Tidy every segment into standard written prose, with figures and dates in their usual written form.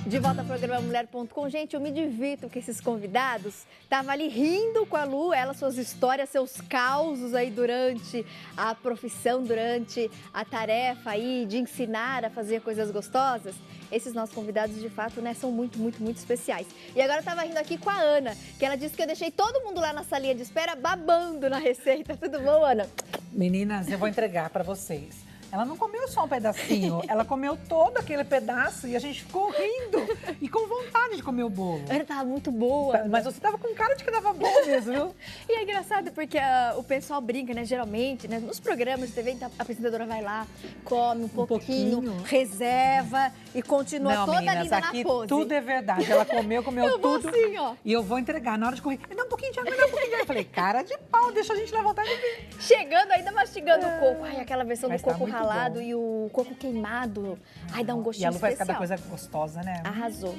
De volta ao programa Mulher.com. Gente, eu me divirto com esses convidados. Tava ali rindo com a Lu, ela, suas histórias, seus causos aí durante a profissão, durante a tarefa aí de ensinar a fazer coisas gostosas. Esses nossos convidados, de fato, né, são muito, muito, muito especiais. E agora eu tava rindo aqui com a Ana, que ela disse que eu deixei todo mundo lá na salinha de espera babando na receita. Tudo bom, Ana? Meninas, eu vou entregar para vocês. Ela não comeu só um pedacinho, ela comeu todo aquele pedaço e a gente ficou rindo e com vontade de comer o bolo. Ela tava muito boa. Mas você tava com cara de que tava bom mesmo, viu? E é engraçado porque o pessoal brinca, né? Geralmente, né? Nos programas de TV, a apresentadora vai lá, come um pouquinho, reserva e continua não, toda meninas, linda aqui na pose. tudo é verdade. Ela comeu Eu vou tudo. assim, ó. E eu vou entregar. Na hora de correr, me dá um pouquinho de água, me dá um pouquinho de água. Eu falei, cara de pau, deixa a gente dar vontade de vir. Chegando ainda mastigando o coco. Ai, aquela versão Mas do tá coco muito ralado bom. e o coco queimado. Ai, dá um gostinho E a Lu faz especial. cada coisa gostosa, né? Arrasou.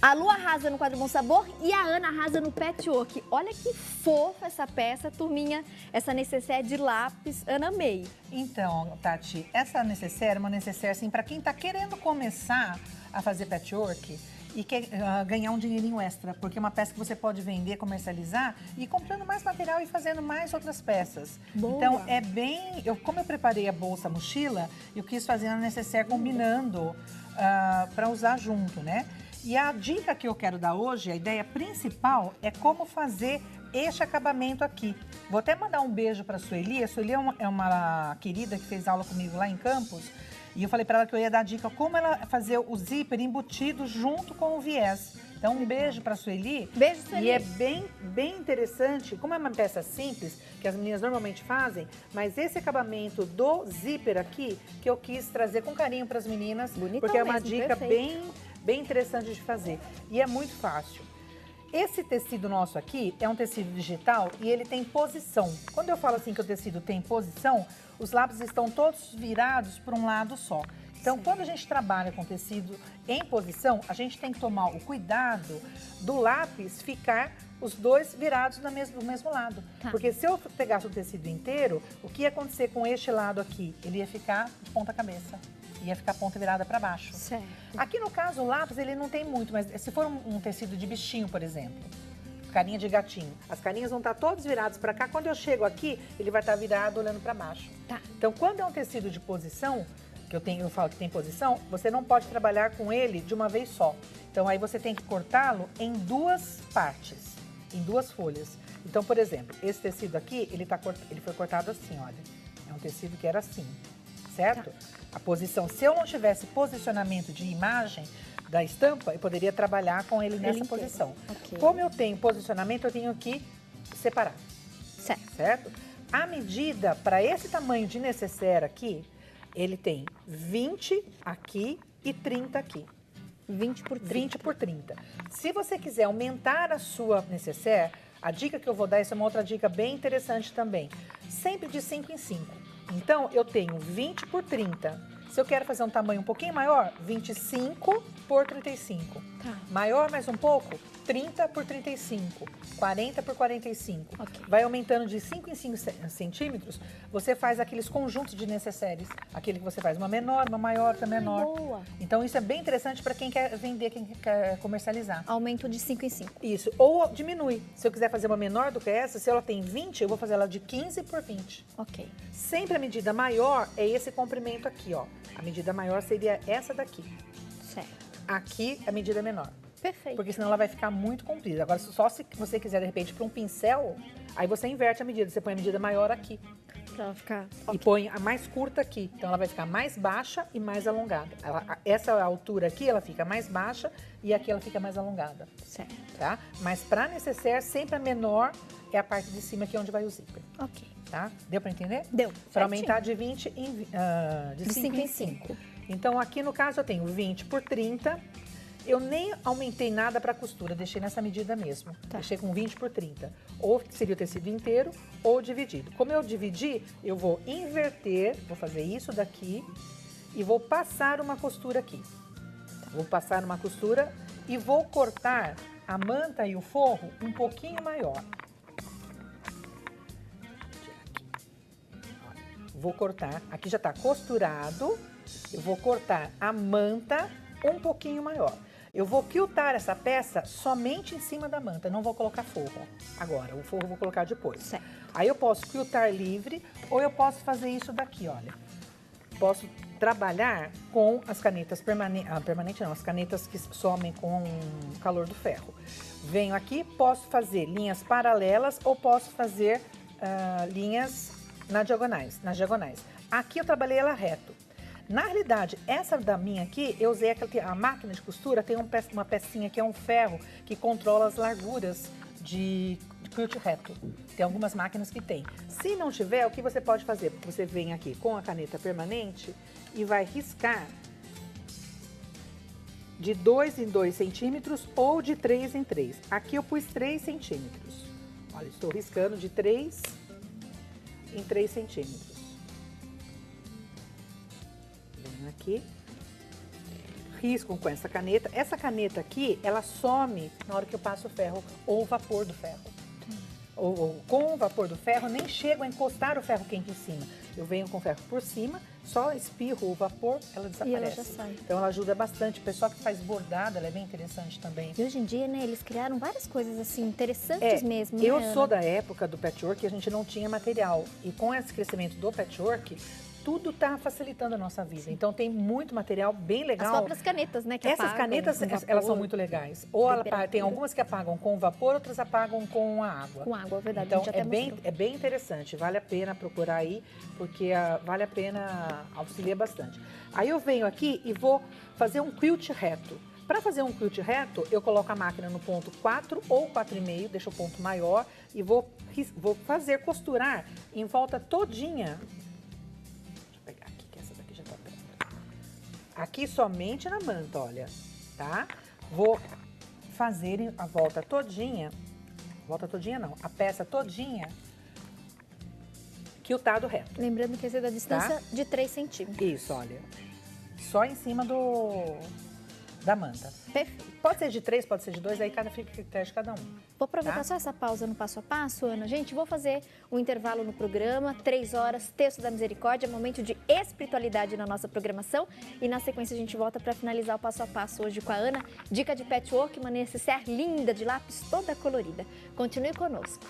A Lu arrasa no quadro Bom Sabor e a Ana arrasa no patchwork. Olha que fofa essa peça, turminha. Essa necessaire de lápis, Ana amei. Então, Tati, essa necessaire é uma necessaire assim para quem tá querendo começar a fazer patchwork e quer ganhar um dinheirinho extra, porque é uma peça que você pode vender, comercializar e ir comprando mais material e fazendo mais outras peças. Boa. Então, é bem... como eu preparei a bolsa, a mochila, eu quis fazer a necessaire combinando para usar junto, né? E a dica que eu quero dar hoje, a ideia principal, é como fazer este acabamento aqui. Vou até mandar um beijo para a Sueli. A Sueli é uma querida que fez aula comigo lá em Campos. E eu falei para ela que eu ia dar dica como ela fazer o zíper embutido junto com o viés. Então, um beijo para a Sueli. Beijo, Sueli. E é bem interessante, como é uma peça simples, que as meninas normalmente fazem, mas esse acabamento do zíper aqui, que eu quis trazer com carinho para as meninas, Bonitão porque é uma mesmo, dica perfeito. bem interessante de fazer. E é muito fácil. Esse tecido nosso aqui é um tecido digital e ele tem posição. Quando eu falo assim que o tecido tem posição, os lápis estão todos virados para um lado só. Então, quando a gente trabalha com tecido em posição, a gente tem que tomar o cuidado do lápis ficar os dois virados do mesmo lado. Tá. Porque se eu pegasse o tecido inteiro, o que ia acontecer com este lado aqui? Ele ia ficar de ponta cabeça. Ia ficar a ponta virada para baixo. Certo. Aqui no caso, o lápis, ele não tem muito, mas se for um tecido de bichinho, por exemplo, carinha de gatinho, as carinhas vão estar todas viradas para cá. Quando eu chego aqui, ele vai estar virado olhando para baixo. Tá. Então, quando é um tecido de posição, que eu falo que tem posição, você não pode trabalhar com ele de uma vez só. Então, aí você tem que cortá-lo em duas partes, em duas folhas. Então, por exemplo, esse tecido aqui, ele foi cortado assim, olha. É um tecido que era assim, certo? Tá. A posição, se eu não tivesse posicionamento de imagem da estampa, eu poderia trabalhar com ele nessa posição. Okay. Como eu tenho posicionamento, eu tenho que separar. Certo? A medida para esse tamanho de necessaire aqui, ele tem 20 aqui e 30 aqui. 20 por 30. 20 por 30. Se você quiser aumentar a sua necessaire, a dica que eu vou dar, essa é uma outra dica bem interessante também. Sempre de 5 em 5. Então, eu tenho 20 por 30. Se eu quero fazer um tamanho um pouquinho maior, 25 por 35. Tá. Maior mais um pouco, 30 por 35. 40 por 45. Okay. Vai aumentando de 5 em 5 centímetros, você faz aqueles conjuntos de necessaires. Aquele que você faz uma menor, uma maior, outra menor. Boa. Então, isso é bem interessante para quem quer vender, quem quer comercializar. Aumento de 5 em 5. Isso. Ou diminui. Se eu quiser fazer uma menor do que essa, se ela tem 20, eu vou fazer ela de 15 por 20. Ok. Sempre a medida maior é esse comprimento aqui, ó. A medida maior seria essa daqui. Certo. Aqui, a medida menor. Perfeito. Porque senão ela vai ficar muito comprida. Agora, só se você quiser, de repente, para um pincel, aí você inverte a medida. Você põe a medida maior aqui. Pra ela ficar... E põe a mais curta aqui. Então, ela vai ficar mais baixa e mais alongada. Essa altura aqui, ela fica mais baixa e aqui ela fica mais alongada. Certo. Tá? Mas para necessaire, sempre a menor é a parte de cima, que é onde vai o zíper. Ok. Tá? Deu para entender? Deu. Para aumentar de 20 de 5 em 5. Então, aqui no caso, eu tenho 20 por 30. Eu nem aumentei nada para costura, deixei nessa medida mesmo. Tá. Deixei com 20 por 30. Ou seria o tecido inteiro ou dividido. Como eu dividi, eu vou inverter, vou fazer isso daqui e vou passar uma costura aqui. Vou passar uma costura e vou cortar a manta e o forro um pouquinho maior. Vou cortar, aqui já está costurado, eu vou cortar a manta um pouquinho maior. Eu vou quiltar essa peça somente em cima da manta, não vou colocar forro agora, o forro eu vou colocar depois. Certo. Aí eu posso quiltar livre ou eu posso fazer isso daqui, olha. Posso trabalhar com as canetas permanentes, não, as canetas que somem com o calor do ferro. Venho aqui, posso fazer linhas paralelas ou posso fazer linhas nas diagonais. Aqui eu trabalhei ela reto. Na realidade, essa da minha aqui, eu usei a máquina de costura, tem uma pecinha que é um ferro que controla as larguras de quilt reto. Tem algumas máquinas que tem. Se não tiver, o que você pode fazer? Você vem aqui com a caneta permanente e vai riscar de 2 em 2 centímetros ou de 3 em 3. Aqui eu pus 3 centímetros. Olha, estou riscando de 3 em 3 centímetros. Venho aqui, risco com essa caneta. Essa caneta aqui, ela some na hora que eu passo o ferro ou o vapor do ferro. Ou com o vapor do ferro, nem chego a encostar o ferro quente em cima. Eu venho com o ferro por cima, só espirro o vapor, ela desaparece. E ela já sai. Então ela ajuda bastante. O pessoal que faz bordado, ela é bem interessante também. E hoje em dia, né, eles criaram várias coisas assim, interessantes mesmo. Né, eu sou Ana? da época do patchwork, a gente não tinha material. E com esse crescimento do patchwork, tudo está facilitando a nossa vida. Então tem muito material bem legal. As próprias canetas, né? Que Essas apagam canetas, com vapor, elas são muito legais. Ou temperatura. tem algumas que apagam com vapor, outras apagam com a água. Com água, é verdade. Então a gente até mostrou. é bem interessante. Vale a pena procurar aí, porque vale a pena, auxilia bastante. Aí eu venho aqui e vou fazer um quilt reto. Para fazer um quilt reto, eu coloco a máquina no ponto 4 ou 4,5, deixo o ponto maior e vou costurar em volta todinha. Aqui somente na manta, olha, tá? Vou fazer a volta todinha não, a peça todinha quiltado reto. Lembrando que esse é da distância de 3 centímetros. Isso, olha, só em cima da manta. Perfeito. Pode ser de 3, pode ser de 2, aí fica a critério de cada um. Vou aproveitar Tá? só essa pausa no passo a passo, Ana. Gente, vou fazer um intervalo no programa, 3 horas, Texto da Misericórdia, momento de espiritualidade na nossa programação. E na sequência a gente volta para finalizar o passo a passo hoje com a Ana. Dica de patchwork, uma necessaire linda de lápis toda colorida. Continue conosco.